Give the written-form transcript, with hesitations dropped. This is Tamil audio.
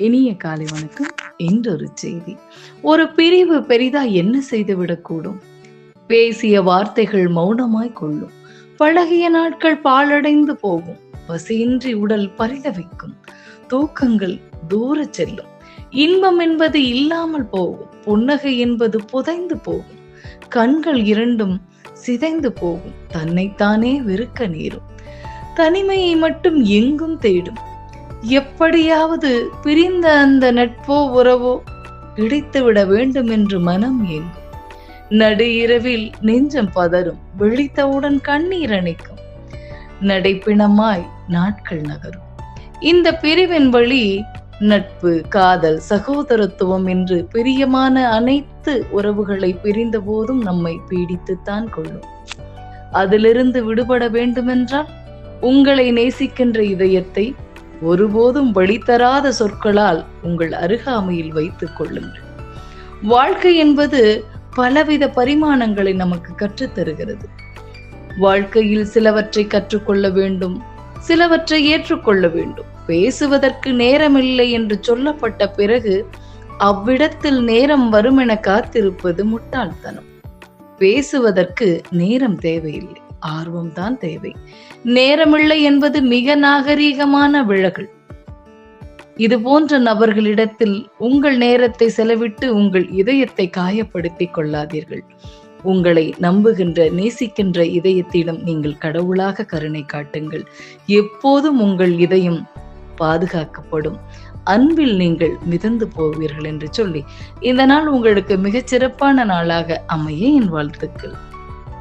இனிய காலை வணக்கம். இன்றொரு செய்தி. ஒரு பிரிவு பெரிதா என்ன செய்துவிடக்கூடும்? பேசிய வார்த்தைகள் மௌனமாய் கொள்ளும். பழகிய நாட்கள் பாழடைந்து போகும். பசியின்றி உடல் பரிதவிக்கும். தூக்கங்கள் தூர செல்லும். இன்பம் என்பது இல்லாமல் போகும். புன்னகை என்பது புதைந்து போகும். கண்கள் இரண்டும் சிதைந்து போகும். தன்னைத்தானே வெறுக்க நேரும். தனிமையை மட்டும் எங்கும் தேடும். எப்படியாவது பிரிந்த அந்த நட்போ உறவோ கிடைத்துவிட வேண்டும் என்று மனம் ஏங்கும். நடு இரவில் நெஞ்சம் பதறும். விழித்தவுடன் கண்ணீர் அணைக்கும். நடைப்பிணமாய் நாட்கள் நகரும். இந்த பிரிவின் வழி நட்பு, காதல், சகோதரத்துவம் என்று பிரியமான அனைத்து உறவுகளை பிரிந்த போதும் நம்மை பீடித்துத்தான் கொள்ளும். அதிலிருந்து விடுபட வேண்டுமென்றால் உங்களை நேசிக்கின்ற இதயத்தை ஒருபோதும் வழித்தராத சொற்களால் உங்கள் அருகாமையில் வைத்துக் கொள்ளுங்கள். வாழ்க்கை என்பது பலவித பரிமாணங்களை நமக்கு கற்றுத்தருகிறது. வாழ்க்கையில் சிலவற்றை கற்றுக்கொள்ள வேண்டும், சிலவற்றை ஏற்றுக்கொள்ள வேண்டும். பேசுவதற்கு நேரமில்லை என்று சொல்லப்பட்ட பிறகு அவ்விடத்தில் நேரம் வரும் என காத்திருப்பது முட்டாள்தனம். பேசுவதற்கு நேரம் தேவையில்லை, ஆர்வம்தான் தேவை. நேரமில்லை என்பது மிக நாகரீகமான விலகல். இது போன்ற நபர்களிடத்தில் உங்கள் நேரத்தை செலவிட்டு உங்கள் இதயத்தை காயப்படுத்திக் கொள்ளாதீர்கள். உங்களை நம்புகின்ற, நேசிக்கின்ற இதயத்திடம் நீங்கள் கடவுளாக கருணை காட்டுங்கள். எப்போதும் உங்கள் இதயம் பாதுகாக்கப்படும். அன்பில் நீங்கள் மிதந்து போவீர்கள் என்று சொல்லி இந்த நாள் உங்களுக்கு மிகச்சிறப்பான நாளாக அமைய என் வாழ்த்துக்கள்.